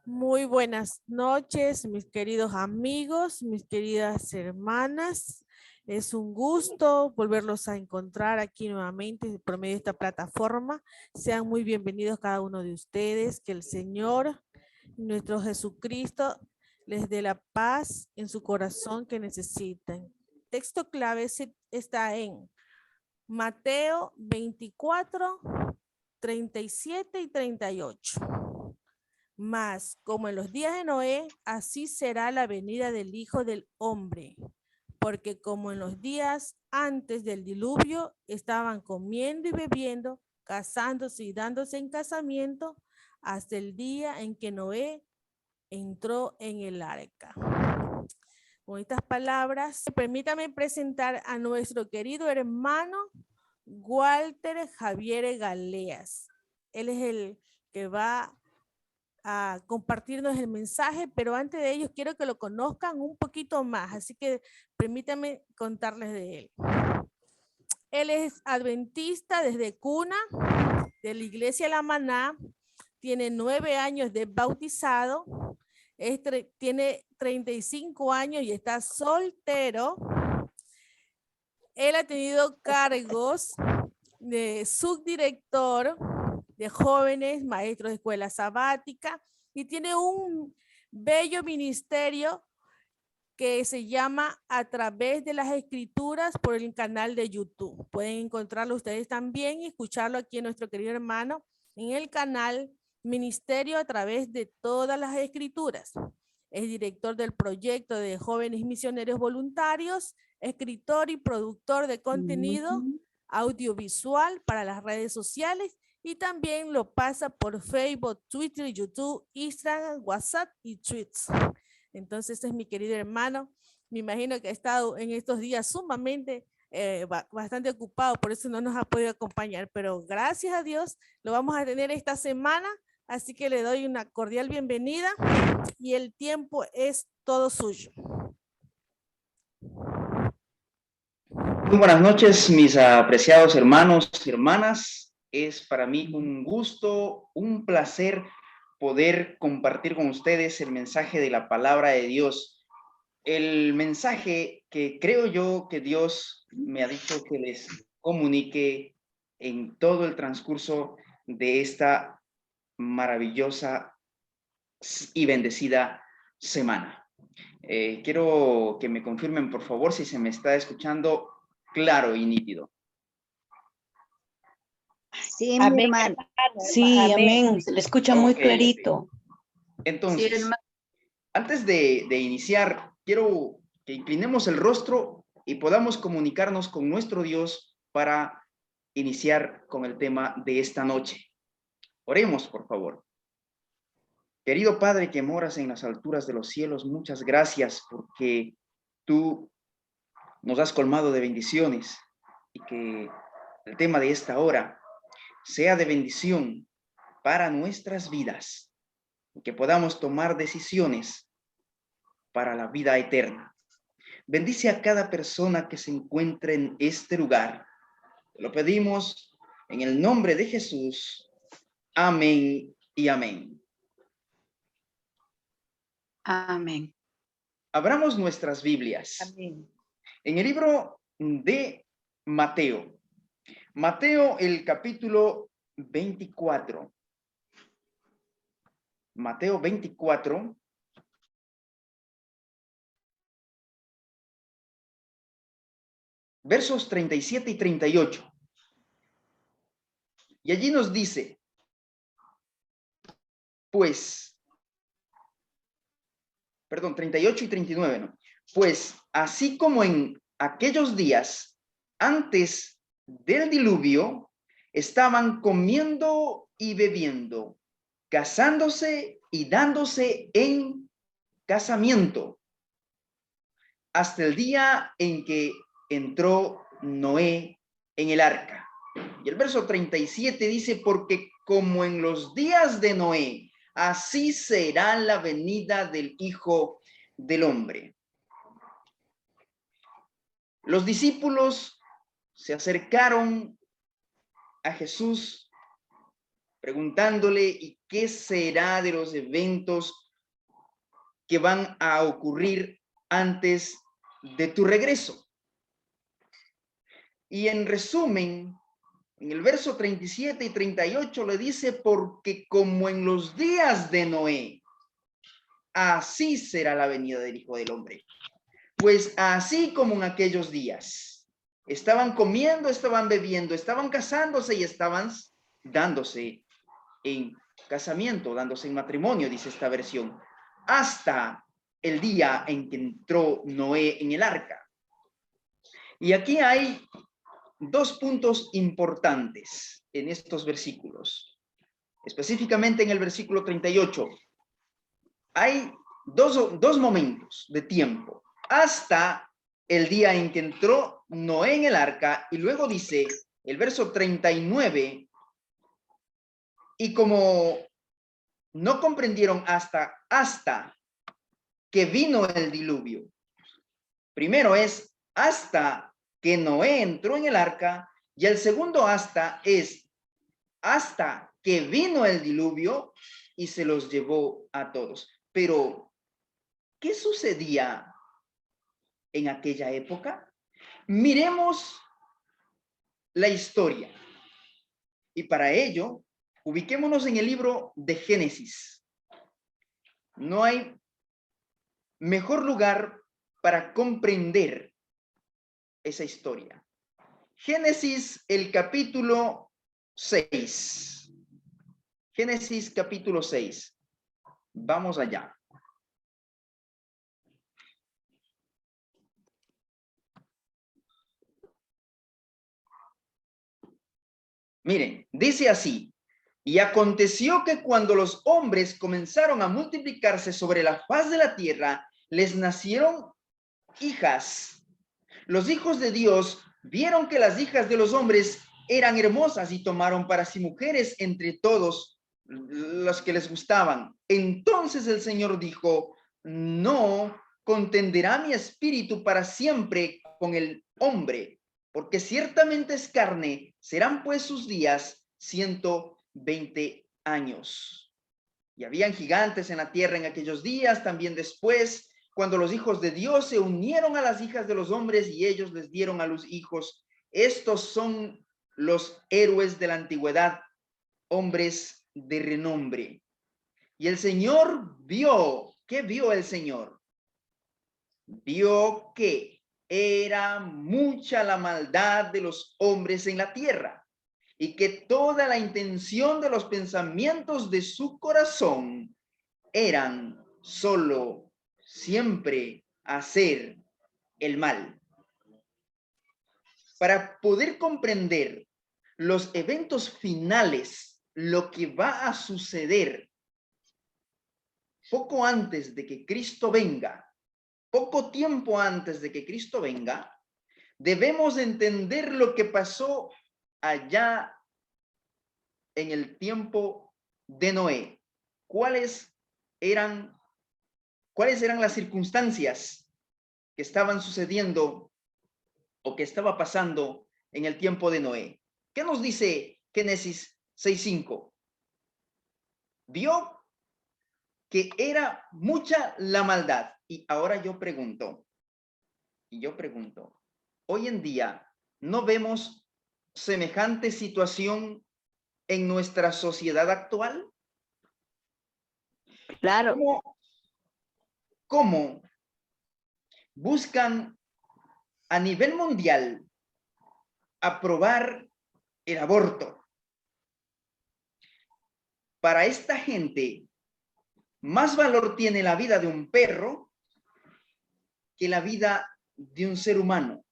Muy buenas noches, mis queridos amigos, mis queridas hermanas. Es un gusto volverlos a encontrar aquí nuevamente por medio de esta plataforma. Sean muy bienvenidos cada uno de ustedes. Que el Señor, nuestro Jesucristo, les dé la paz en su corazón que necesitan. Texto clave está en Mateo 24, 37 y 38. Mas, como en los días de Noé, así será la venida del Hijo del Hombre. Porque como en los días antes del diluvio, estaban comiendo y bebiendo, casándose y dándose en casamiento, hasta el día en que Noé entró en el arca. Con estas palabras, permítame presentar a nuestro querido hermano Walter Javier Galeas. Él es el que va a compartirnos el mensaje, pero antes de ello quiero que lo conozcan un poquito más, así que permítanme contarles de él. Él es adventista desde cuna de la iglesia La Maná, tiene 9 años de bautizado, tiene 35 años y está soltero. Él ha tenido cargos de subdirector de jóvenes, maestros de escuela sabática, y tiene un bello ministerio que se llama A Través de las Escrituras por el canal de YouTube. Pueden encontrarlo ustedes también y escucharlo aquí en nuestro querido hermano en el canal Ministerio a Través de Todas las Escrituras. Es director del proyecto de jóvenes misioneros voluntarios, escritor y productor de contenido audiovisual para las redes sociales, y también lo pasa por Facebook, Twitter, YouTube, Instagram, WhatsApp y Tweets. Entonces, este es mi querido hermano. Me imagino que ha estado en estos días sumamente bastante ocupado, por eso no nos ha podido acompañar, pero gracias a Dios lo vamos a tener esta semana, así que le doy una cordial bienvenida y el tiempo es todo suyo. Muy buenas noches, mis apreciados hermanos y hermanas. Es para mí un gusto, un placer poder compartir con ustedes el mensaje de la palabra de Dios. El mensaje que creo yo que Dios me ha dicho que les comunique en todo el transcurso de esta maravillosa y bendecida semana. Quiero que me confirmen, por favor, si se me está escuchando claro y nítido. Sí, mi Amén, hermano. hermano. Sí, Amén. amén. Se le escucha muy clarito. Entonces, Sí, antes de iniciar, quiero que inclinemos el rostro y podamos comunicarnos con nuestro Dios para iniciar con el tema de esta noche. Oremos, por favor. Querido Padre que moras en las alturas de los cielos, muchas gracias porque tú nos has colmado de bendiciones y que el tema de esta hora sea de bendición para nuestras vidas y que podamos tomar decisiones para la vida eterna. Bendice a cada persona que se encuentre en este lugar. Te lo pedimos en el nombre de Jesús. Amén y amén. amén. Abramos nuestras Biblias. Amén. En el libro de Mateo. Mateo, el capítulo 24. Mateo 24. Versos 37 y 38. Y allí nos dice, pues, perdón, 38 y 39, ¿no? Pues, así como en aquellos días, antes del diluvio, estaban comiendo y bebiendo, casándose y dándose en casamiento, hasta el día en que entró Noé en el arca. Y el verso 37 dice, porque como en los días de Noé, así será la venida del Hijo del Hombre. Los discípulos se acercaron a Jesús preguntándole, ¿y qué será de los eventos que van a ocurrir antes de tu regreso? Y en resumen, en el verso 37 y 38 le dice, porque como en los días de Noé, así será la venida del Hijo del Hombre. Pues así como en aquellos días, estaban comiendo, estaban bebiendo, estaban casándose y estaban dándose en casamiento, dándose en matrimonio, dice esta versión, hasta el día en que entró Noé en el arca. Y aquí hay dos puntos importantes en estos versículos, específicamente en el versículo 38. Hay dos momentos de tiempo, hasta el día en que entró Noé en el arca, y luego dice el verso 39, y como no comprendieron hasta que vino el diluvio. Primero es hasta que Noé entró en el arca, y el segundo hasta es hasta que vino el diluvio y se los llevó a todos. Pero, ¿qué sucedía en aquella época? Miremos la historia. Y para ello, ubiquémonos en el libro de Génesis. No hay mejor lugar para comprender esa historia. Génesis, el capítulo 6. Génesis, capítulo 6. Vamos allá. Miren, dice así, y aconteció que cuando los hombres comenzaron a multiplicarse sobre la faz de la tierra, les nacieron hijas. Los hijos de Dios vieron que las hijas de los hombres eran hermosas y tomaron para sí mujeres entre todos los que les gustaban. Entonces el Señor dijo, no contenderá mi espíritu para siempre con el hombre, porque ciertamente es carne, serán pues sus días 120 años. Y habían gigantes en la tierra en aquellos días, también después, cuando los hijos de Dios se unieron a las hijas de los hombres y ellos les dieron a los hijos. Estos son los héroes de la antigüedad, hombres de renombre. Y el Señor vio, ¿qué vio el Señor? Vio que era mucha la maldad de los hombres en la tierra y que toda la intención de los pensamientos de su corazón eran solo siempre hacer el mal. Para poder comprender los eventos finales, lo que va a suceder poco antes de que Cristo venga, poco tiempo antes de que Cristo venga, debemos entender lo que pasó allá en el tiempo de Noé. ¿Cuáles eran las circunstancias que estaban sucediendo o que estaba pasando en el tiempo de Noé? ¿Qué nos dice Génesis 6:5? Vio que era mucha la maldad. Y ahora yo pregunto, hoy en día, ¿no vemos semejante situación en nuestra sociedad actual? Claro. ¿Cómo buscan a nivel mundial aprobar el aborto? Para esta gente, más valor tiene la vida de un perro que la vida de un ser humano.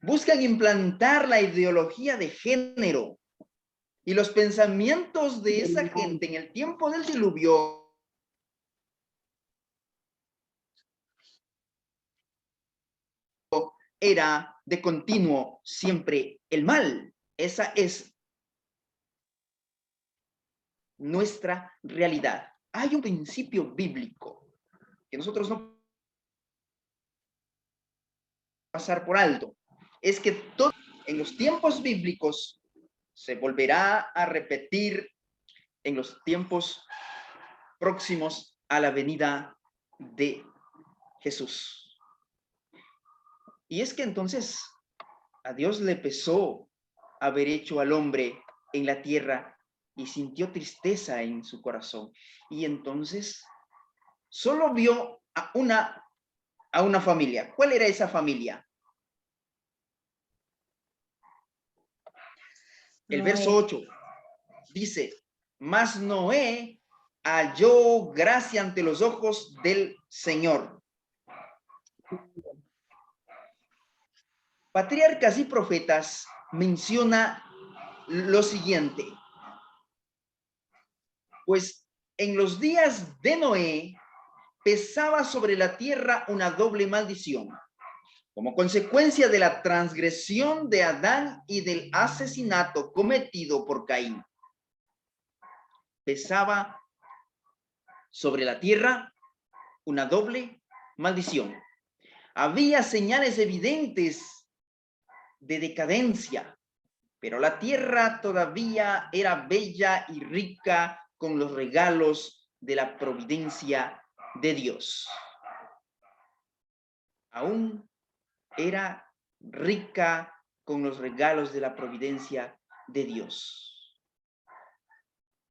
Buscan implantar la ideología de género y los pensamientos de esa gente en el tiempo del diluvio era de continuo siempre el mal. Esa es nuestra realidad. Hay un principio bíblico que nosotros no pasar por alto. Es que todo en los tiempos bíblicos se volverá a repetir en los tiempos próximos a la venida de Jesús. Y es que entonces a Dios le pesó haber hecho al hombre en la tierra y sintió tristeza en su corazón. Y entonces solo vio a una familia. ¿Cuál era esa familia? El verso 8 dice, mas Noé halló gracia ante los ojos del Señor. Patriarcas y Profetas menciona lo siguiente. Pues en los días de Noé pesaba sobre la tierra una doble maldición, como consecuencia de la transgresión de Adán y del asesinato cometido por Caín. Pesaba sobre la tierra una doble maldición. Había señales evidentes de decadencia, pero la tierra todavía era bella y rica con los regalos de la providencia de Dios. Aún era rica con los regalos de la providencia de Dios.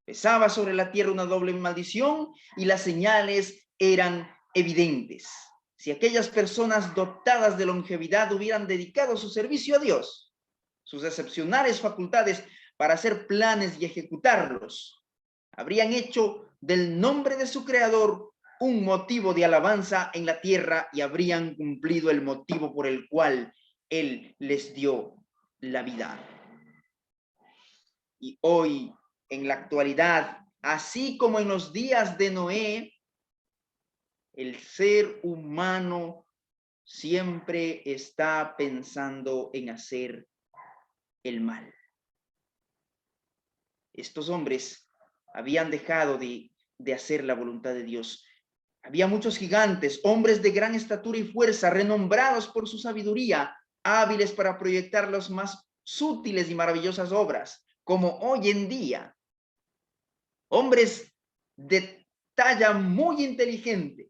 Pesaba sobre la tierra una doble maldición y las señales eran evidentes. Si aquellas personas dotadas de longevidad hubieran dedicado su servicio a Dios, sus excepcionales facultades para hacer planes y ejecutarlos, habrían hecho del nombre de su creador un motivo de alabanza en la tierra y habrían cumplido el motivo por el cual Él les dio la vida. Y hoy, en la actualidad, así como en los días de Noé, el ser humano siempre está pensando en hacer el mal. Estos hombres habían dejado de hacer la voluntad de Dios. Había muchos gigantes, hombres de gran estatura y fuerza, renombrados por su sabiduría, hábiles para proyectar las más sutiles y maravillosas obras, como hoy en día. Hombres de talla muy inteligente,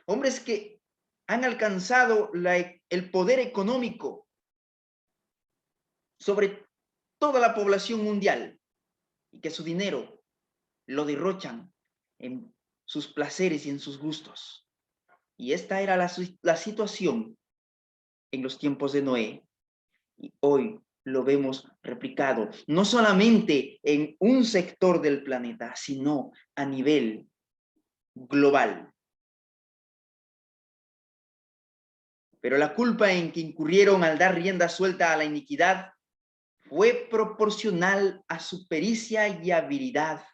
hombres que han alcanzado el poder económico sobre toda la población mundial y que su dinero lo derrochan en sus placeres y en sus gustos. Y esta era la situación en los tiempos de Noé. Y hoy lo vemos replicado, no solamente en un sector del planeta, sino a nivel global. Pero la culpa en que incurrieron al dar rienda suelta a la iniquidad fue proporcional a su pericia y habilidad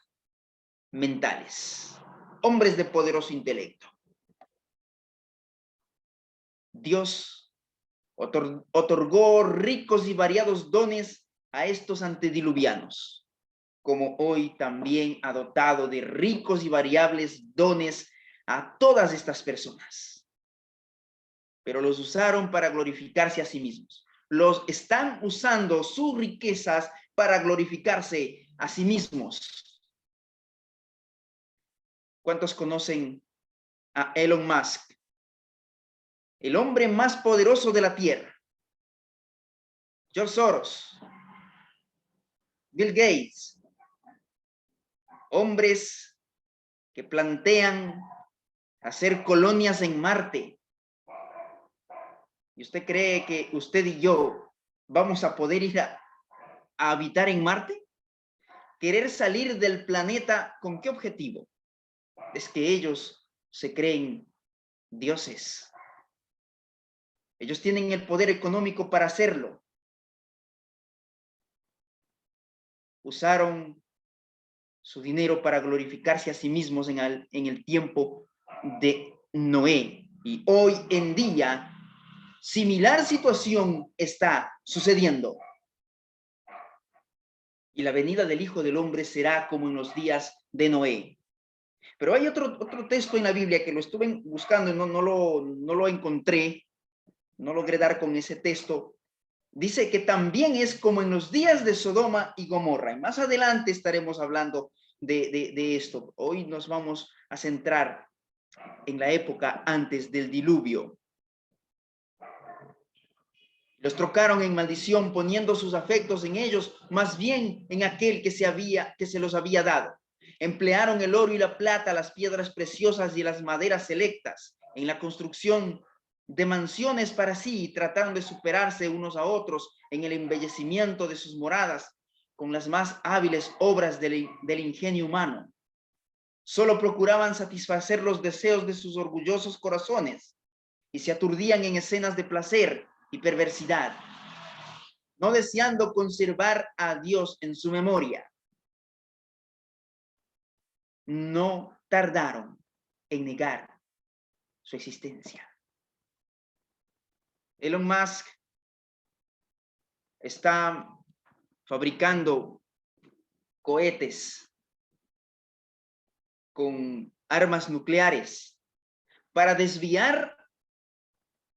mentales. Hombres de poderoso intelecto. Dios otorgó ricos y variados dones a estos antediluvianos, como hoy también ha dotado de ricos y variables dones a todas estas personas. Pero los usaron para glorificarse a sí mismos. Los están usando sus riquezas para glorificarse a sí mismos. ¿Cuántos conocen a Elon Musk? El hombre más poderoso de la tierra. George Soros, Bill Gates, hombres que plantean hacer colonias en Marte. ¿Y usted cree que usted y yo vamos a poder ir a habitar en Marte? ¿Querer salir del planeta con qué objetivo? Es que ellos se creen dioses. Ellos tienen el poder económico para hacerlo. Usaron su dinero para glorificarse a sí mismos en el tiempo de Noé. Y hoy en día, similar situación está sucediendo. Y la venida del Hijo del Hombre será como en los días de Noé. Pero hay otro texto en la Biblia que lo estuve buscando y no lo encontré. No logré dar con ese texto. Dice que también es como en los días de Sodoma y Gomorra. Y más adelante estaremos hablando de esto. Hoy nos vamos a centrar en la época antes del diluvio. Los trocaron en maldición, poniendo sus afectos en ellos, más bien en aquel que se los había dado. Emplearon el oro y la plata, las piedras preciosas y las maderas selectas en la construcción de mansiones para sí, y trataron de superarse unos a otros en el embellecimiento de sus moradas con las más hábiles obras del ingenio humano. Solo procuraban satisfacer los deseos de sus orgullosos corazones y se aturdían en escenas de placer y perversidad, no deseando conservar a Dios en su memoria. No tardaron en negar su existencia. Elon Musk está fabricando cohetes con armas nucleares para desviar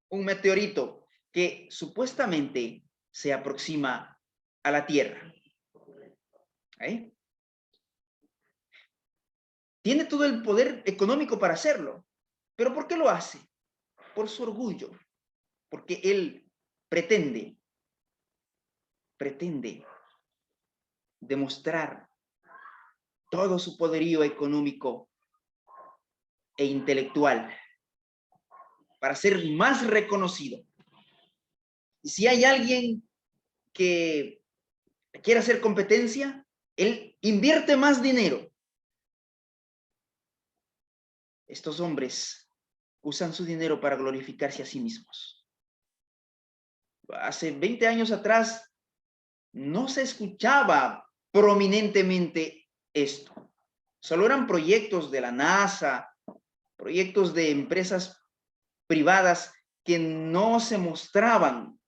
un meteorito que supuestamente se aproxima a la Tierra. ¿Eh? Tiene todo el poder económico para hacerlo. ¿Pero por qué lo hace? Por su orgullo. Porque él pretende demostrar todo su poderío económico e intelectual para ser más reconocido. Y si hay alguien que quiere hacer competencia, él invierte más dinero. Estos hombres usan su dinero para glorificarse a sí mismos. Hace 20 años atrás no se escuchaba prominentemente esto. Solo eran proyectos de la NASA, proyectos de empresas privadas que no se mostraban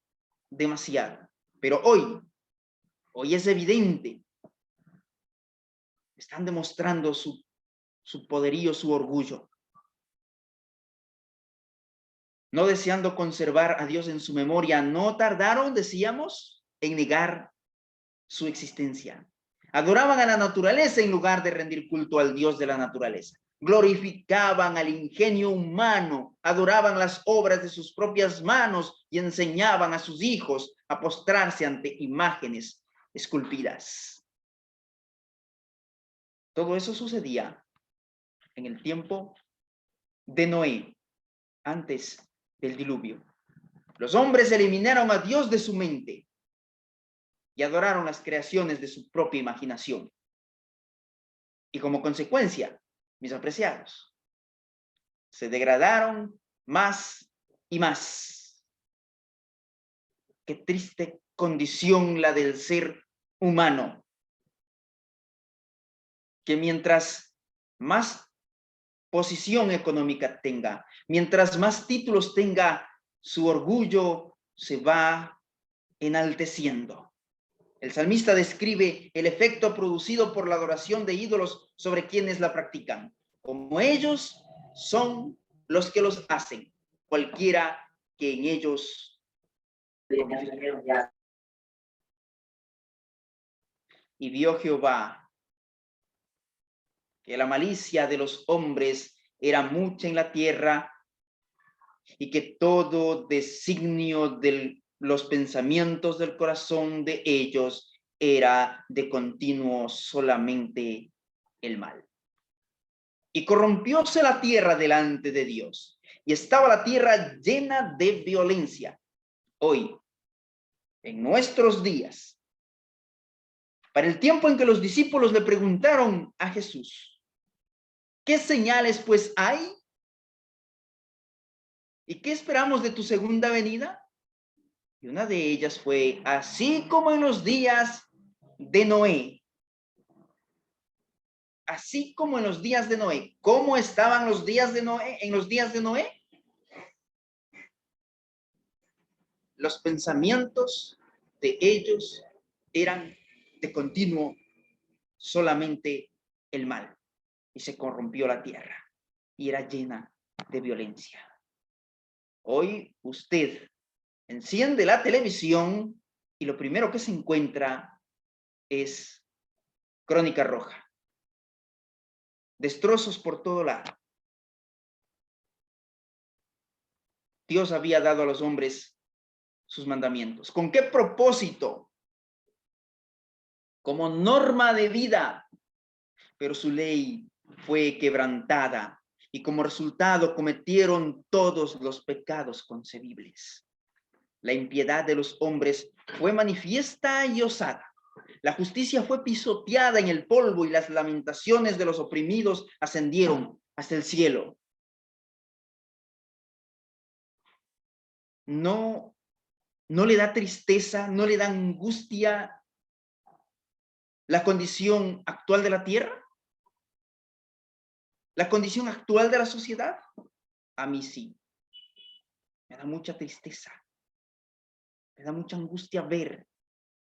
demasiado. Pero hoy es evidente. Están demostrando su poderío, su orgullo. No deseando conservar a Dios en su memoria, no tardaron, decíamos, en negar su existencia. Adoraban a la naturaleza en lugar de rendir culto al Dios de la naturaleza. Glorificaban al ingenio humano, adoraban las obras de sus propias manos y enseñaban a sus hijos a postrarse ante imágenes esculpidas. Todo eso sucedía en el tiempo de Noé, antes del diluvio. Los hombres eliminaron a Dios de su mente y adoraron las creaciones de su propia imaginación. Y como consecuencia, mis apreciados, se degradaron más y más. Qué triste condición la del ser humano, que mientras más posición económica tenga, mientras más títulos tenga, su orgullo se va enalteciendo. El salmista describe el efecto producido por la adoración de ídolos sobre quienes la practican. Como ellos son los que los hacen, cualquiera que en ellos. Y vio Jehová que la malicia de los hombres era mucha en la tierra y que todo designio de los pensamientos del corazón de ellos era de continuo solamente el mal. Y corrompióse la tierra delante de Dios, y estaba la tierra llena de violencia. Hoy, en nuestros días, para el tiempo en que los discípulos le preguntaron a Jesús, ¿qué señales pues hay? ¿Y qué esperamos de tu segunda venida? Y una de ellas fue, así como en los días de Noé. Así como en los días de Noé. ¿Cómo estaban los días de Noé? En los días de Noé, los pensamientos de ellos eran de continuo solamente el mal. Y se corrompió la tierra y era llena de violencia. Hoy usted enciende la televisión y lo primero que se encuentra es Crónica Roja. destrozos por todo lado. Dios había dado a los hombres sus mandamientos. ¿Con qué propósito? Como norma de vida, pero su ley fue quebrantada y como resultado cometieron todos los pecados concebibles. La impiedad de los hombres fue manifiesta y osada. La justicia fue pisoteada en el polvo y las lamentaciones de los oprimidos ascendieron hasta el cielo. No le da tristeza, no le da angustia la condición actual de la tierra, la condición actual de la sociedad. A mí sí, me da mucha tristeza, me da mucha angustia ver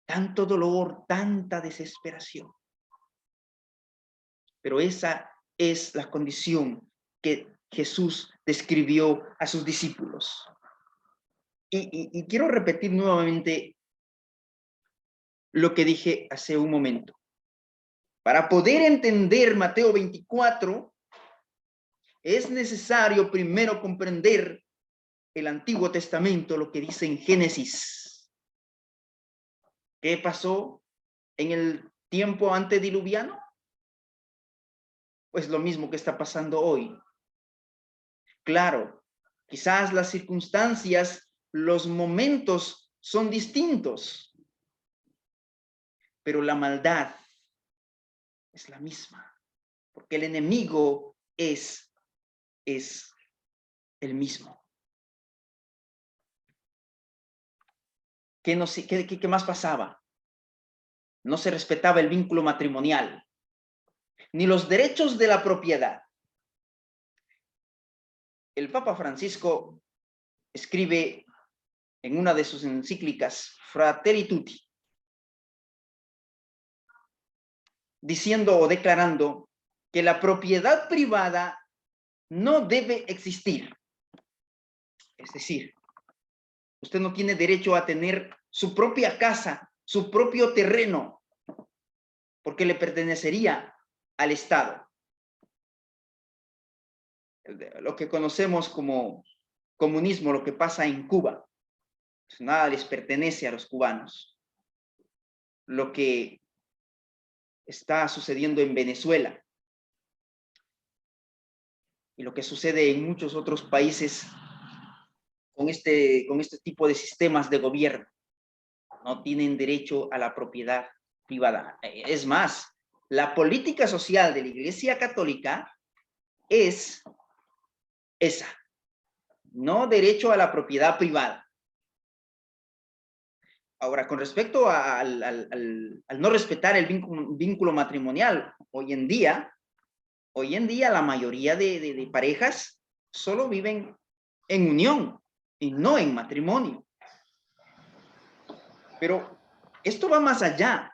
tanto dolor, tanta desesperación. Pero esa es la condición que Jesús describió a sus discípulos. Y quiero repetir nuevamente lo que dije hace un momento. Para poder entender Mateo 24, es necesario primero comprender el Antiguo Testamento, lo que dice en Génesis. ¿Qué pasó en el tiempo antediluviano? Pues lo mismo que está pasando hoy. Claro, quizás las circunstancias, los momentos son distintos, pero la maldad es la misma, porque el enemigo es el mismo. ¿Qué más pasaba? No se respetaba el vínculo matrimonial, ni los derechos de la propiedad. El Papa Francisco escribe en una de sus encíclicas, Fratelli Tutti, diciendo o declarando que la propiedad privada no debe existir. Es decir, usted no tiene derecho a tener su propia casa, su propio terreno, porque le pertenecería al Estado. Lo que conocemos como comunismo, lo que pasa en Cuba, pues nada les pertenece a los cubanos. Lo que está sucediendo en Venezuela y lo que sucede en muchos otros países con este tipo de sistemas de gobierno. No tienen derecho a la propiedad privada. Es más, la política social de la Iglesia Católica es esa. No derecho a la propiedad privada. Ahora, con respecto al no respetar el vínculo matrimonial, hoy en día la mayoría de parejas solo viven en unión y no en matrimonio. Pero esto va más allá.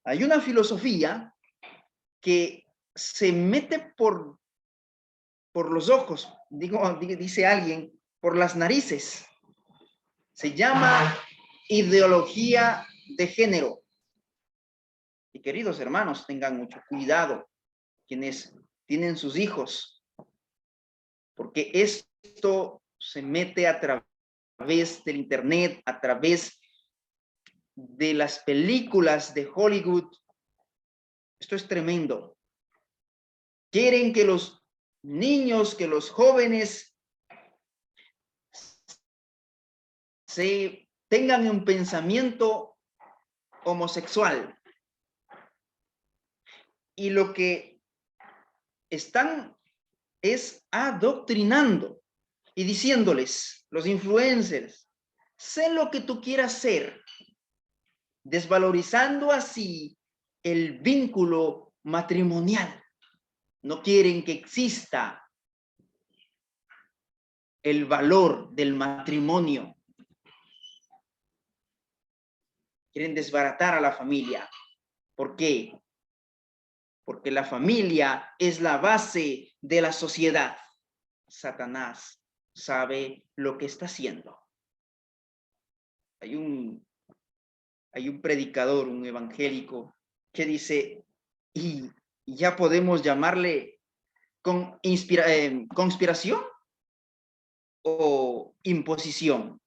Hay una filosofía que se mete por los ojos, dice alguien, por las narices. Se llama ideología de género. Y queridos hermanos, tengan mucho cuidado quienes tienen sus hijos, porque esto se mete a través del internet, a través de las películas de Hollywood. Esto es tremendo. Quieren que los niños, que los jóvenes tengan un pensamiento homosexual. Y lo que están es adoctrinando y diciéndoles, los influencers, sé lo que tú quieras ser, desvalorizando así el vínculo matrimonial. No quieren que exista el valor del matrimonio. Quieren desbaratar a la familia. ¿Por qué? Porque la familia es la base de la sociedad. Satanás sabe lo que está haciendo. Hay un predicador, un evangélico, que dice, y ya podemos llamarle conspiración o imposición.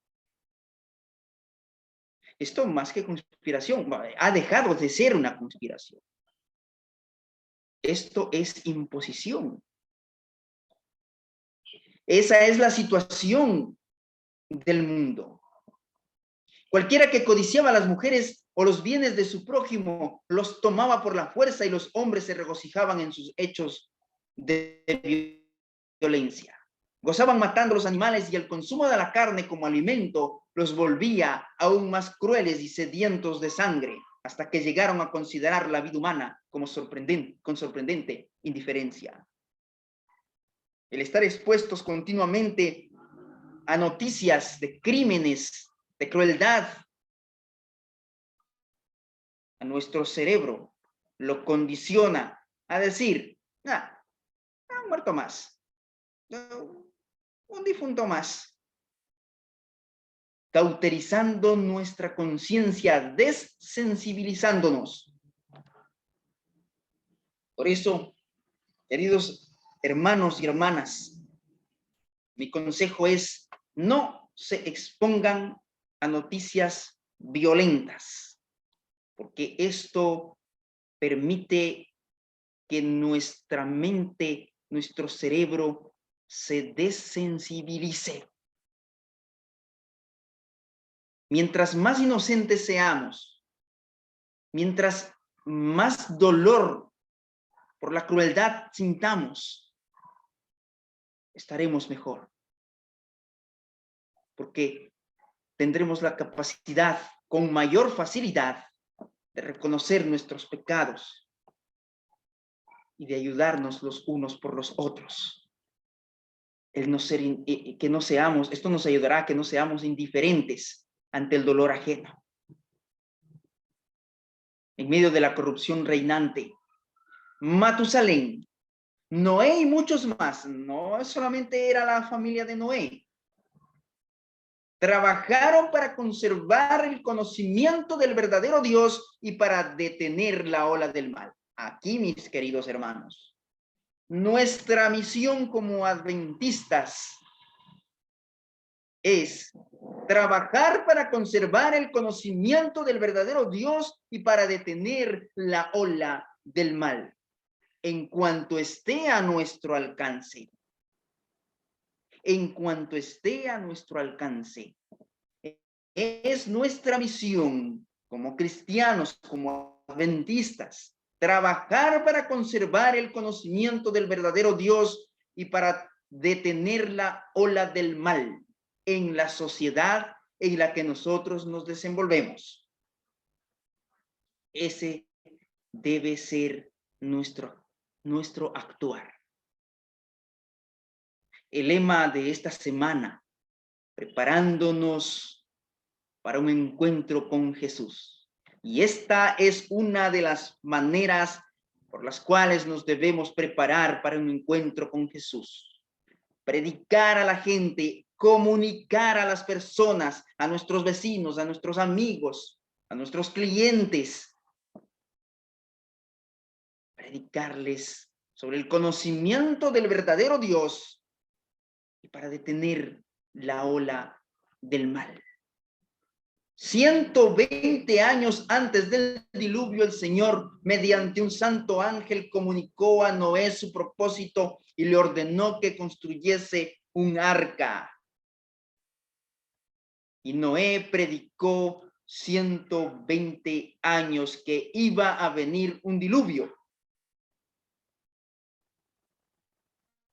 Esto más que conspiración, ha dejado de ser una conspiración. Esto es imposición. Esa es la situación del mundo. Cualquiera que codiciaba a las mujeres o los bienes de su prójimo los tomaba por la fuerza y los hombres se regocijaban en sus hechos de violencia. Gozaban matando los animales y el consumo de la carne como alimento los volvía aún más crueles y sedientos de sangre, hasta que llegaron a considerar la vida humana como con sorprendente indiferencia. El estar expuestos continuamente a noticias de crímenes, de crueldad, a nuestro cerebro lo condiciona a decir, un muerto más, un difunto más, cauterizando nuestra conciencia, desensibilizándonos. Por eso, queridos hermanos y hermanas, mi consejo es: no se expongan a noticias violentas, porque esto permite que nuestra mente, nuestro cerebro se desensibilice. Mientras más inocentes seamos, mientras más dolor por la crueldad sintamos, estaremos mejor. Porque tendremos la capacidad con mayor facilidad de reconocer nuestros pecados y de ayudarnos los unos por los otros. Esto nos ayudará a que no seamos indiferentes ante el dolor ajeno. En medio de la corrupción reinante, Matusalén, Noé y muchos más, no solamente era la familia de Noé, trabajaron para conservar el conocimiento del verdadero Dios y para detener la ola del mal. Aquí, mis queridos hermanos, nuestra misión como adventistas es trabajar para conservar el conocimiento del verdadero Dios y para detener la ola del mal en cuanto esté a nuestro alcance. En cuanto esté a nuestro alcance. Es nuestra misión como cristianos, como adventistas, trabajar para conservar el conocimiento del verdadero Dios y para detener la ola del mal en la sociedad en la que nosotros nos desenvolvemos. Ese debe ser nuestro actuar. El lema de esta semana, preparándonos para un encuentro con Jesús. Y esta es una de las maneras por las cuales nos debemos preparar para un encuentro con Jesús. Predicar a la gente, comunicar a las personas, a nuestros vecinos, a nuestros amigos, a nuestros clientes. Predicarles sobre el conocimiento del verdadero Dios y para detener la ola del mal. 120 años antes del diluvio, el Señor, mediante un santo ángel, comunicó a Noé su propósito y le ordenó que construyese un arca. Y Noé predicó 120 años que iba a venir un diluvio.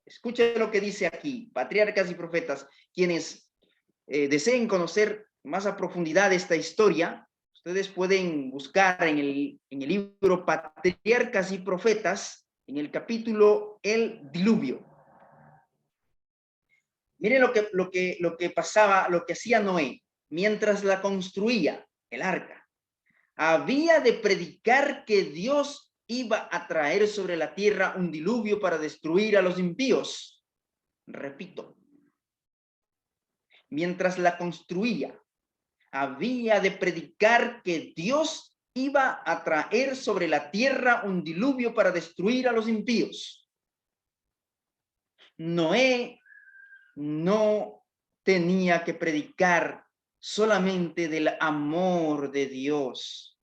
Escuchen lo que dice aquí, patriarcas y profetas, quienes deseen conocer más a profundidad esta historia, ustedes pueden buscar en el libro Patriarcas y Profetas, en el capítulo El Diluvio. Miren lo que pasaba, lo que hacía Noé mientras la construía, el arca. Había de predicar que Dios iba a traer sobre la tierra un diluvio para destruir a los impíos. Repito, mientras la construía, había de predicar que Dios iba a traer sobre la tierra un diluvio para destruir a los impíos. Noé no tenía que predicar solamente del amor de Dios,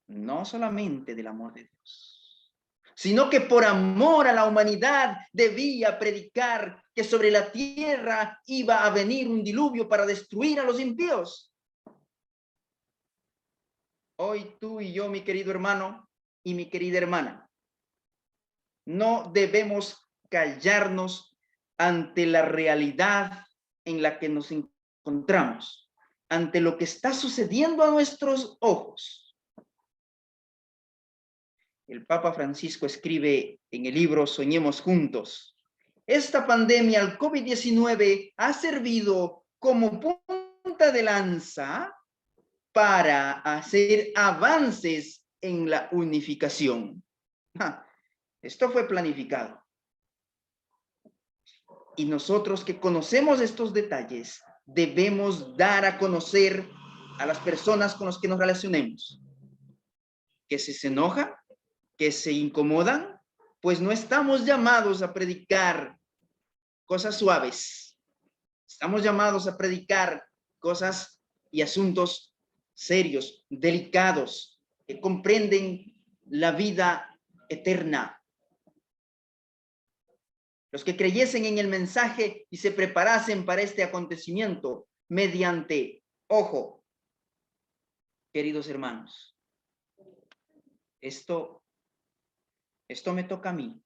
no solamente del amor de Dios, sino que por amor a la humanidad debía predicar que sobre la tierra iba a venir un diluvio para destruir a los impíos. Hoy tú y yo, mi querido hermano y mi querida hermana, no debemos callarnos ante la realidad en la que nos encontramos, ante lo que está sucediendo a nuestros ojos. El Papa Francisco escribe en el libro Soñemos Juntos: esta pandemia, el COVID-19, ha servido como punta de lanza para hacer avances en la unificación. Esto fue planificado. Y nosotros que conocemos estos detalles, debemos dar a conocer a las personas con las que nos relacionemos. Que si se enojan, que se incomodan, pues no estamos llamados a predicar cosas suaves. Estamos llamados a predicar cosas y asuntos serios, delicados, que comprenden la vida eterna. Los que creyesen en el mensaje y se preparasen para este acontecimiento mediante, ojo, queridos hermanos, esto me toca a mí.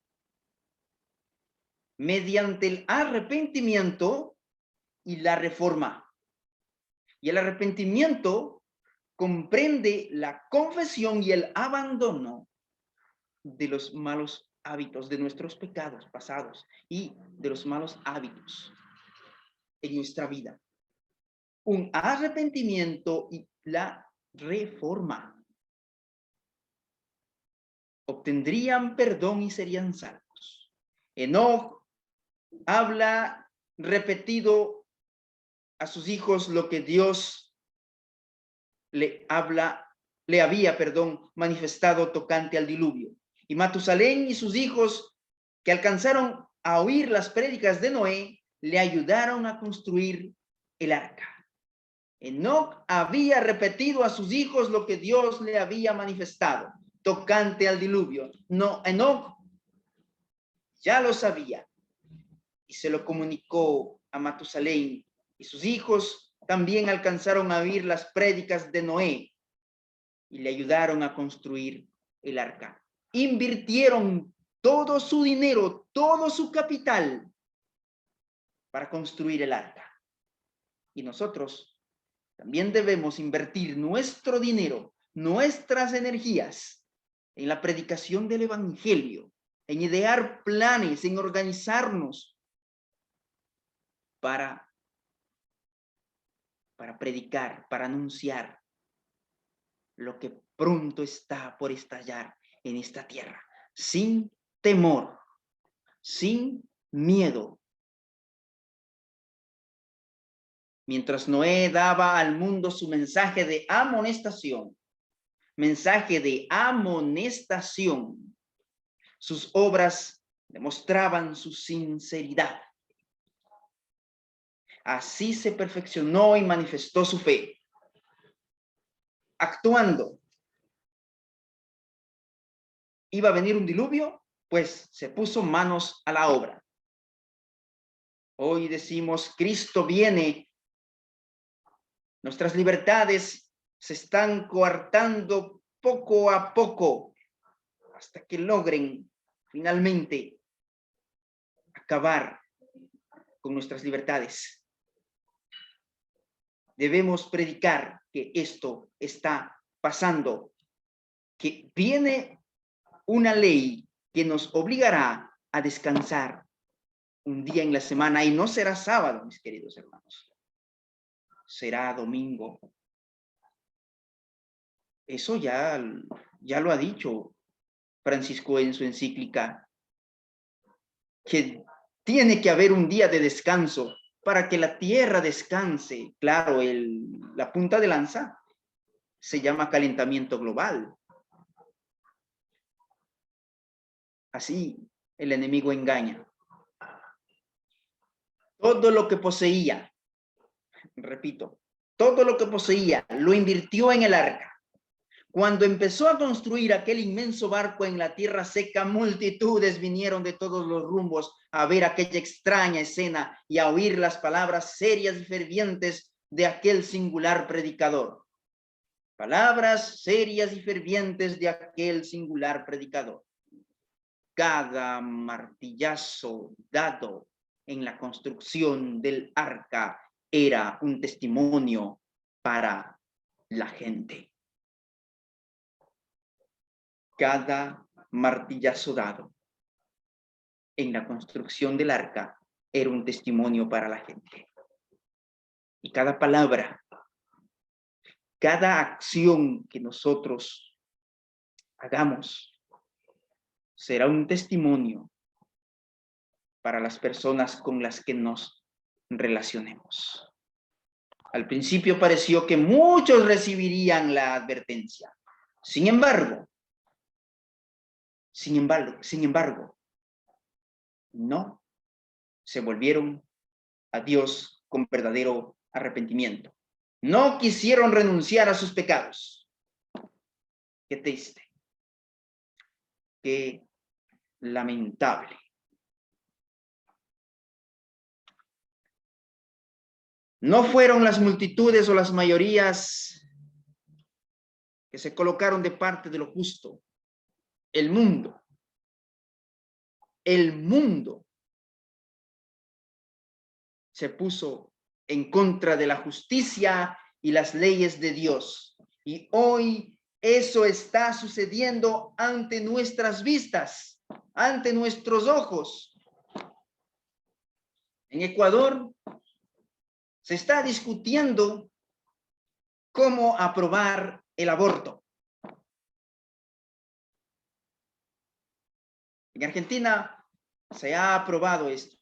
Mediante el arrepentimiento y la reforma. Y el arrepentimiento comprende la confesión y el abandono de los malos hábitos, de nuestros pecados pasados y de los malos hábitos en nuestra vida. Un arrepentimiento y la reforma. Obtendrían perdón y serían salvos. Enoc habla repetido a sus hijos lo que Dios le había manifestado tocante al diluvio. Y Matusalén y sus hijos, que alcanzaron a oír las prédicas de Noé, le ayudaron a construir el arca. Enoc había repetido a sus hijos lo que Dios le había manifestado tocante al diluvio. No, Enoc ya lo sabía y se lo comunicó a Matusalén, y sus hijos también alcanzaron a oír las prédicas de Noé y le ayudaron a construir el arca. Invirtieron todo su dinero, todo su capital para construir el arca. Y nosotros también debemos invertir nuestro dinero, nuestras energías en la predicación del evangelio, en idear planes, en organizarnos para predicar, para anunciar lo que pronto está por estallar en esta tierra, sin temor, sin miedo. Mientras Noé daba al mundo su mensaje de amonestación, sus obras demostraban su sinceridad. Así se perfeccionó y manifestó su fe. Actuando. ¿Iba a venir un diluvio? Pues se puso manos a la obra. Hoy decimos, Cristo viene. Nuestras libertades se están coartando poco a poco hasta que logren finalmente acabar con nuestras libertades. Debemos predicar que esto está pasando, que viene una ley que nos obligará a descansar un día en la semana, y no será sábado, mis queridos hermanos. Será domingo. Eso ya lo ha dicho Francisco en su encíclica, que tiene que haber un día de descanso para que la tierra descanse. Claro, la punta de lanza se llama calentamiento global. Así el enemigo engaña. Todo lo que poseía, repito, todo lo que poseía lo invirtió en el arca. Cuando empezó a construir aquel inmenso barco en la tierra seca, multitudes vinieron de todos los rumbos a ver aquella extraña escena y a oír las palabras serias y fervientes de aquel singular predicador. Palabras serias y fervientes de aquel singular predicador. Cada martillazo dado en la construcción del arca era un testimonio para la gente. Cada martillazo dado en la construcción del arca era un testimonio para la gente. Y cada palabra, cada acción que nosotros hagamos será un testimonio para las personas con las que nos relacionemos. Al principio pareció que muchos recibirían la advertencia. Sin embargo, no se volvieron a Dios con verdadero arrepentimiento. No quisieron renunciar a sus pecados. Qué triste. Qué lamentable. No fueron las multitudes o las mayorías que se colocaron de parte de lo justo. El mundo se puso en contra de la justicia y las leyes de Dios. Y hoy eso está sucediendo ante nuestras vistas, ante nuestros ojos. En Ecuador se está discutiendo cómo aprobar el aborto. En Argentina se ha aprobado esto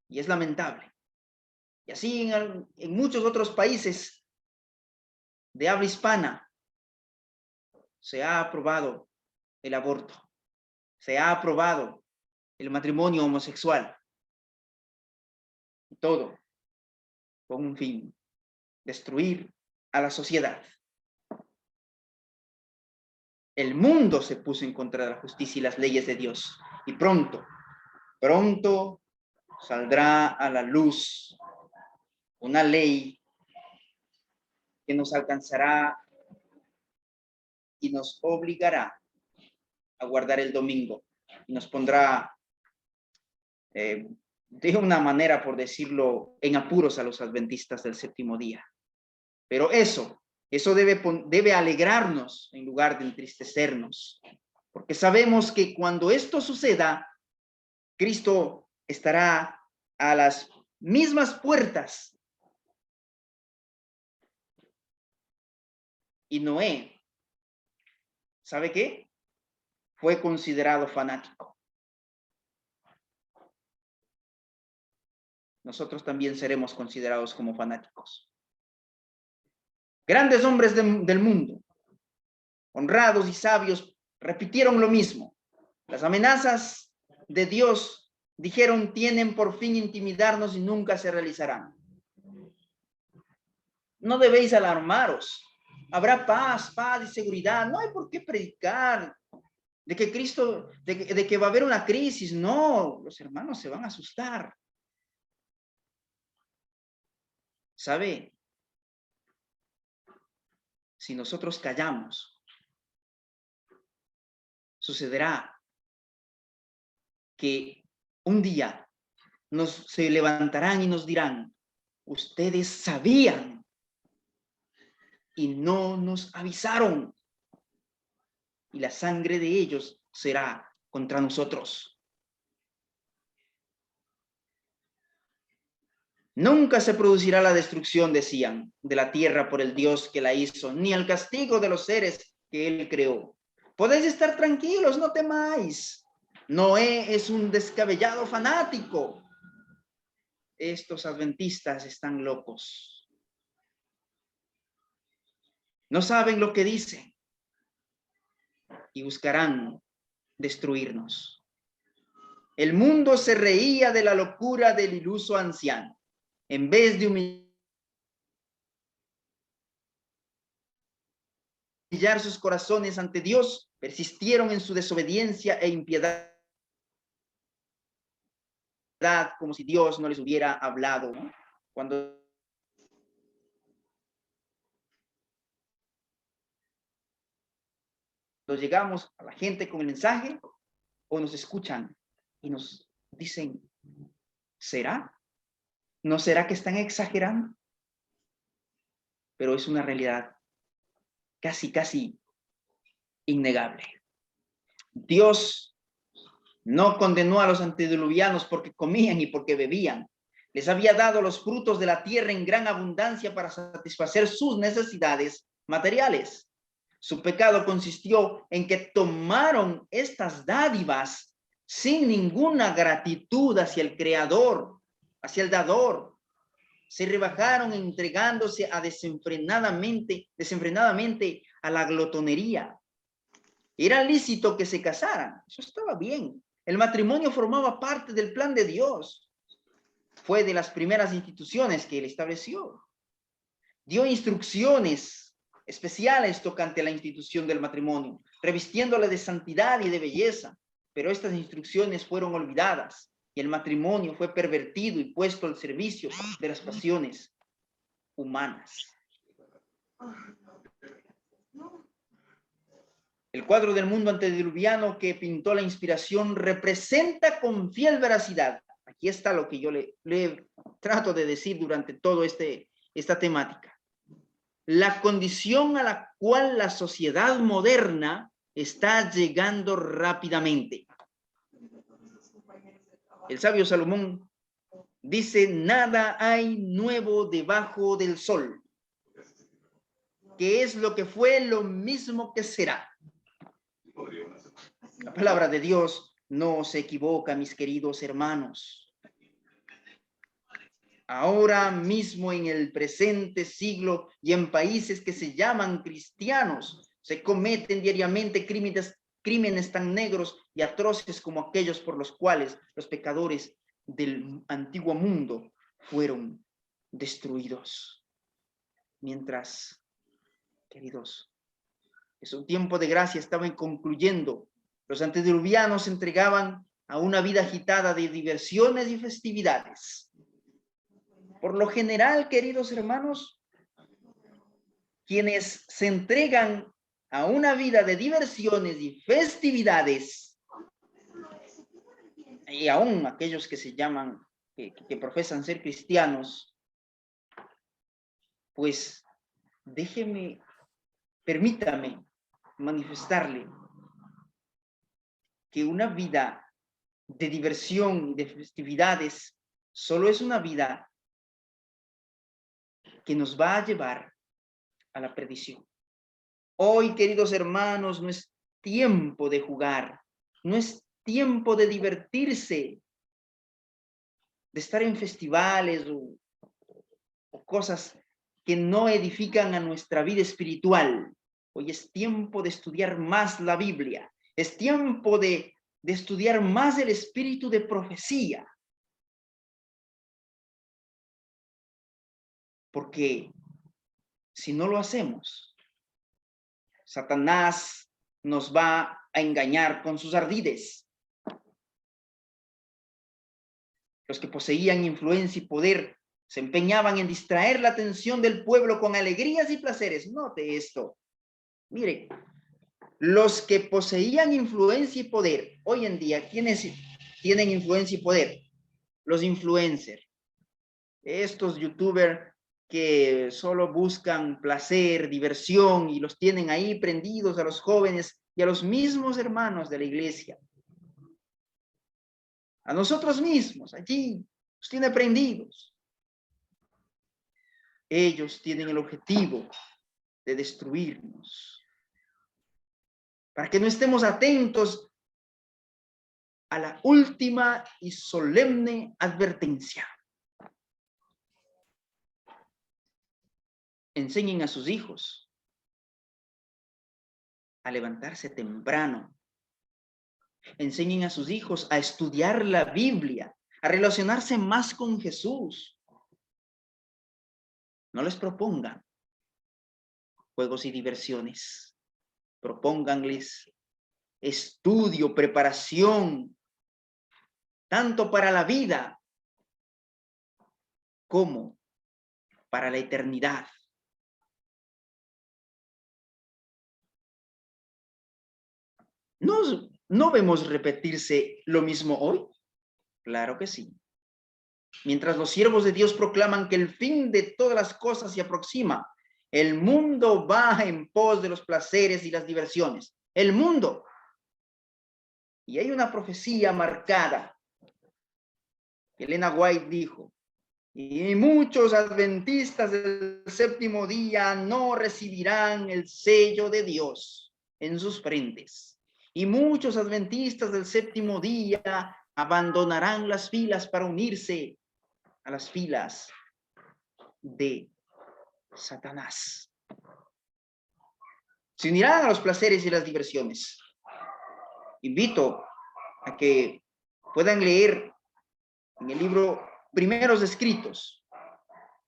y es lamentable. Y así en muchos otros países de habla hispana se ha aprobado el aborto. Se ha aprobado el matrimonio homosexual. Y todo con un fin: destruir a la sociedad. El mundo se puso en contra de la justicia y las leyes de Dios. Y pronto saldrá a la luz una ley que nos alcanzará y nos obligará a guardar el domingo. Y nos pondrá, de una manera, por decirlo, en apuros a los adventistas del séptimo día. Pero eso debe alegrarnos en lugar de entristecernos, porque sabemos que cuando esto suceda, Cristo estará a las mismas puertas. Y Noé, ¿sabe qué? Fue considerado fanático. Nosotros también seremos considerados como fanáticos. Grandes hombres del mundo, honrados y sabios, repitieron lo mismo. Las amenazas de Dios, dijeron, tienen por fin intimidarnos y nunca se realizarán. No debéis alarmaros. Habrá paz y seguridad. No hay por qué predicar de que Cristo, de que va a haber una crisis. No, los hermanos se van a asustar. ¿Sabe? Si nosotros callamos, sucederá que un día se levantarán y nos dirán, ustedes sabían y no nos avisaron, y la sangre de ellos será contra nosotros. Nunca se producirá la destrucción, decían, de la tierra por el Dios que la hizo, ni el castigo de los seres que él creó. Podéis estar tranquilos, no temáis. Noé es un descabellado fanático. Estos adventistas están locos. No saben lo que dicen y buscarán destruirnos. El mundo se reía de la locura del iluso anciano. En vez de humillar sus corazones ante Dios, persistieron en su desobediencia e impiedad, como si Dios no les hubiera hablado, ¿no? Cuando llegamos a la gente con el mensaje, o nos escuchan y nos dicen, ¿será? ¿No será que están exagerando? Pero es una realidad casi innegable. Dios no condenó a los antediluvianos porque comían y porque bebían. Les había dado los frutos de la tierra en gran abundancia para satisfacer sus necesidades materiales. Su pecado consistió en que tomaron estas dádivas sin ninguna gratitud hacia el Creador, hacia el dador. Se rebajaron entregándose a desenfrenadamente a la glotonería. Era lícito que se casaran, eso estaba bien. El matrimonio formaba parte del plan de Dios. Fue de las primeras instituciones que él estableció. Dio instrucciones especiales tocante a la institución del matrimonio, revistiéndole de santidad y de belleza, pero estas instrucciones fueron olvidadas y el matrimonio fue pervertido y puesto al servicio de las pasiones humanas. El cuadro del mundo antediluviano que pintó la inspiración representa con fiel veracidad. Aquí está lo que yo le trato de decir durante todo esta temática. La condición a la cual la sociedad moderna está llegando rápidamente. El sabio Salomón dice, nada hay nuevo debajo del sol, que es lo que fue, lo mismo que será. La palabra de Dios no se equivoca, mis queridos hermanos. Ahora mismo en el presente siglo y en países que se llaman cristianos, se cometen diariamente crímenes tan negros y atroces como aquellos por los cuales los pecadores del antiguo mundo fueron destruidos. Mientras, queridos, que su tiempo de gracia estaba concluyendo, los antediluvianos se entregaban a una vida agitada de diversiones y festividades. Por lo general, queridos hermanos, quienes se entregan a una vida de diversiones y festividades, y aún aquellos que se llaman, que profesan ser cristianos, pues permítame manifestarle que una vida de diversión y de festividades solo es una vida que nos va a llevar a la perdición. Hoy, queridos hermanos, no es tiempo de jugar, no es tiempo de divertirse, de estar en festivales o cosas que no edifican a nuestra vida espiritual. Hoy es tiempo de estudiar más la Biblia, es tiempo de estudiar más el espíritu de profecía. Porque si no lo hacemos, Satanás nos va a engañar con sus ardides. Los que poseían influencia y poder se empeñaban en distraer la atención del pueblo con alegrías y placeres. Note esto. Mire, los que poseían influencia y poder, hoy en día, ¿quiénes tienen influencia y poder? Los influencers. Estos youtubers que solo buscan placer, diversión y los tienen ahí prendidos a los jóvenes y a los mismos hermanos de la iglesia. A nosotros mismos, allí, los tiene prendidos. Ellos tienen el objetivo de destruirnos. Para que no estemos atentos a la última y solemne advertencia. Enseñen a sus hijos a levantarse temprano. Enseñen a sus hijos a estudiar la Biblia, a relacionarse más con Jesús. No les propongan juegos y diversiones. Propónganles estudio, preparación, tanto para la vida como para la eternidad. ¿No vemos repetirse lo mismo hoy? Claro que sí. Mientras los siervos de Dios proclaman que el fin de todas las cosas se aproxima, el mundo va en pos de los placeres y las diversiones. El mundo. Y hay una profecía marcada. Elena White dijo, y muchos adventistas del séptimo día no recibirán el sello de Dios en sus frentes. Y muchos adventistas del séptimo día abandonarán las filas para unirse a las filas de Satanás. Se unirán a los placeres y las diversiones. Invito a que puedan leer en el libro Primeros Escritos,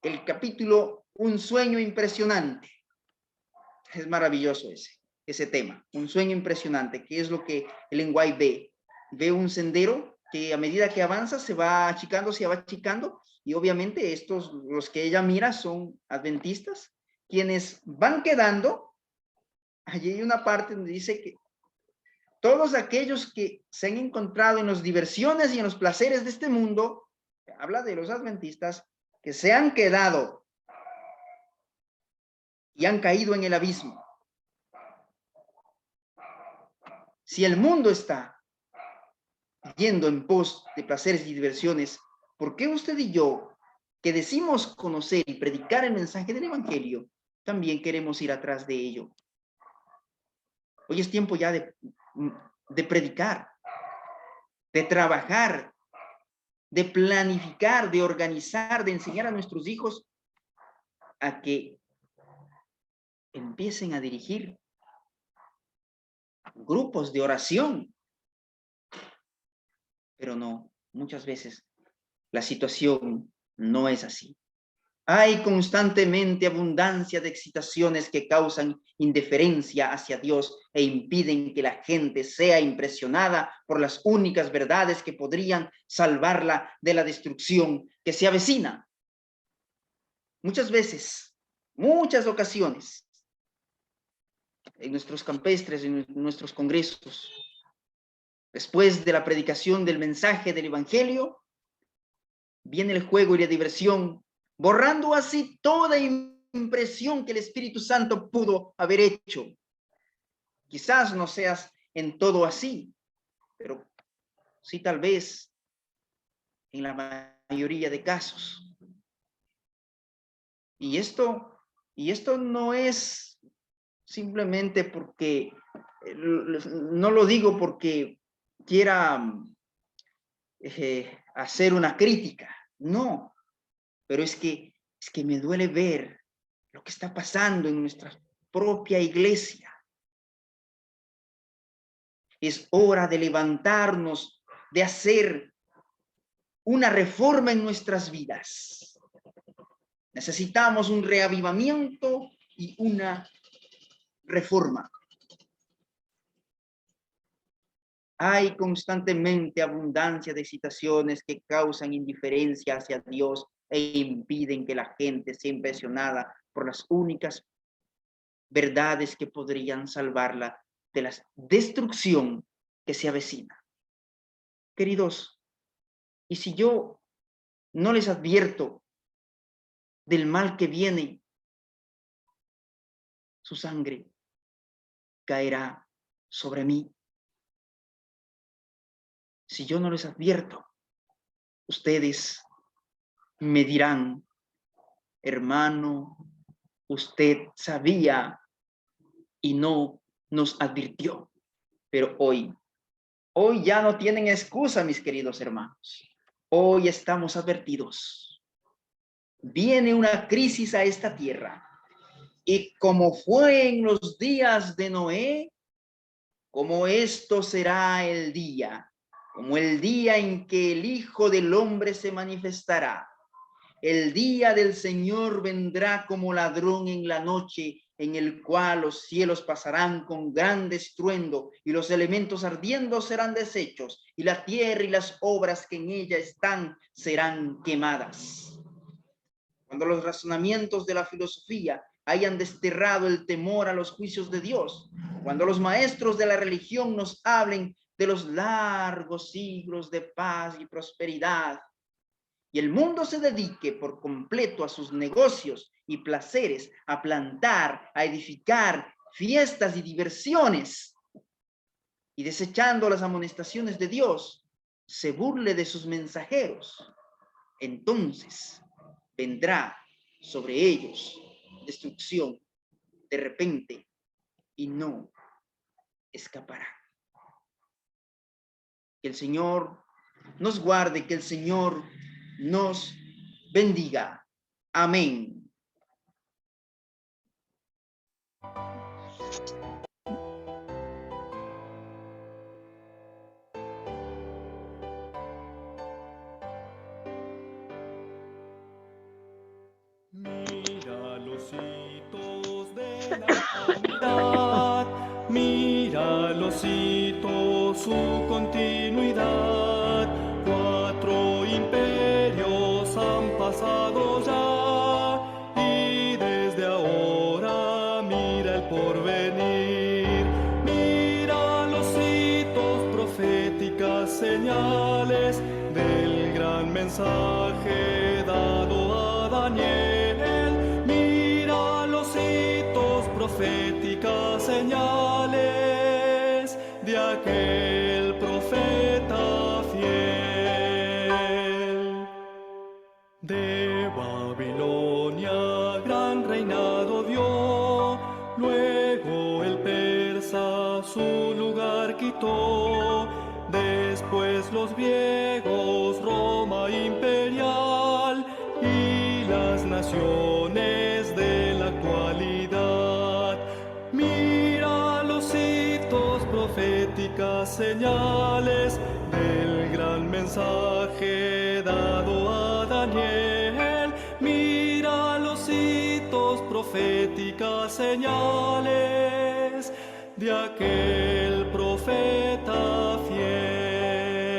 el capítulo Un sueño impresionante. Es maravilloso ese tema, un sueño impresionante, que es lo que Ellen White ve. Ve un sendero que a medida que avanza se va achicando, y obviamente estos, los que ella mira, son adventistas, quienes van quedando. Allí hay una parte donde dice que todos aquellos que se han encontrado en las diversiones y en los placeres de este mundo, habla de los adventistas, que se han quedado y han caído en el abismo. Si el mundo está yendo en pos de placeres y diversiones, ¿por qué usted y yo, que decimos conocer y predicar el mensaje del evangelio, también queremos ir atrás de ello? Hoy es tiempo ya de predicar, de trabajar, de planificar, de organizar, de enseñar a nuestros hijos a que empiecen a dirigir grupos de oración. Pero no, muchas veces la situación no es así. Hay constantemente abundancia de excitaciones que causan indiferencia hacia Dios e impiden que la gente sea impresionada por las únicas verdades que podrían salvarla de la destrucción que se avecina. Muchas veces, muchas ocasiones, en nuestros campestres, en nuestros congresos, después de la predicación del mensaje del evangelio, viene el juego y la diversión, borrando así toda impresión que el Espíritu Santo pudo haber hecho. Quizás no seas en todo así, pero sí tal vez en la mayoría de casos. Y esto no es simplemente porque, no lo digo porque quiera hacer una crítica, no, pero es que me duele ver lo que está pasando en nuestra propia iglesia. Es hora de levantarnos, de hacer una reforma en nuestras vidas. Necesitamos un reavivamiento y una reforma. Hay constantemente abundancia de situaciones que causan indiferencia hacia Dios e impiden que la gente sea impresionada por las únicas verdades que podrían salvarla de la destrucción que se avecina. Queridos, y si yo no les advierto del mal que viene, su sangre caerá sobre mí. Si yo no les advierto, ustedes me dirán, hermano, usted sabía y no nos advirtió. Pero hoy ya no tienen excusa, mis queridos hermanos. Hoy estamos advertidos. Viene una crisis a esta tierra. Y como fue en los días de Noé, como esto será el día, como el día en que el Hijo del Hombre se manifestará. El día del Señor vendrá como ladrón en la noche, en el cual los cielos pasarán con gran estruendo y los elementos ardiendo serán deshechos y la tierra y las obras que en ella están serán quemadas. Cuando los razonamientos de la filosofía hayan desterrado el temor a los juicios de Dios, cuando los maestros de la religión nos hablen de los largos siglos de paz y prosperidad, y el mundo se dedique por completo a sus negocios y placeres, a plantar, a edificar fiestas y diversiones, y desechando las amonestaciones de Dios, se burle de sus mensajeros, entonces vendrá sobre ellos destrucción de repente y no escapará. Que el Señor nos guarde, que el Señor nos bendiga. Amén. Mira los hitos de la humanidad, mira los hitos, su continuidad. 4 imperios han pasado ya y desde ahora mira el porvenir. Mira los hitos, proféticas señales del gran mensaje dado a Daniel. Mira los hitos, proféticas señales de aquel profeta fiel. De Babilonia gran reinado dio, luego el persa su lugar quitó. Después los griegos, Roma imperial y las naciones de la actualidad. Mira los hitos, proféticas señales del gran mensaje dado a Daniel. Mira los hitos, proféticas señales de aquel profeta fiel.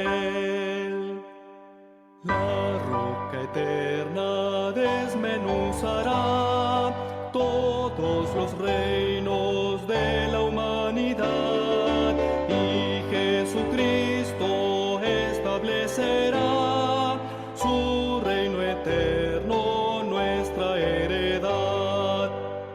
La roca eterna desmenuzará todos los reinos de la humanidad y Jesucristo establecerá su reino eterno, nuestra heredad.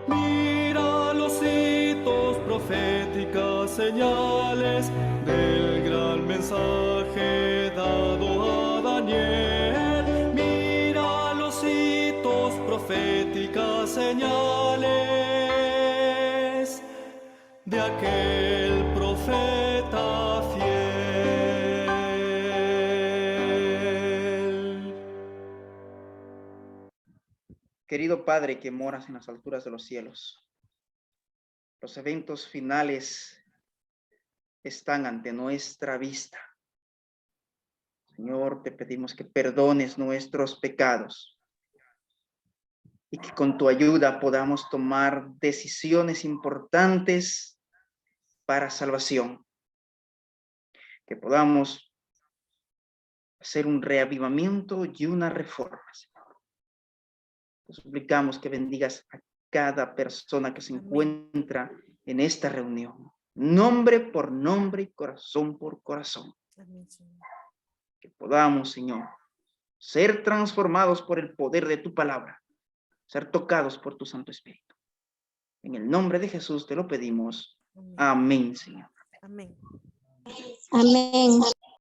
Mira los hitos, proféticas señales del gran mensaje dado a Daniel. Mira los hitos, proféticas señales de aquel profeta fiel. Querido Padre que moras en las alturas de los cielos, los eventos finales están ante nuestra vista. Señor, te pedimos que perdones nuestros pecados y que con tu ayuda podamos tomar decisiones importantes para salvación. Que podamos hacer un reavivamiento y una reforma, Señor. Te suplicamos que bendigas a cada persona que se encuentra en esta reunión, nombre por nombre y corazón por corazón. Amén, Señor. Que podamos, Señor, ser transformados por el poder de tu palabra, ser tocados por tu Santo Espíritu. En el nombre de Jesús te lo pedimos. Amén. Amén, Señor. Amén. Amén.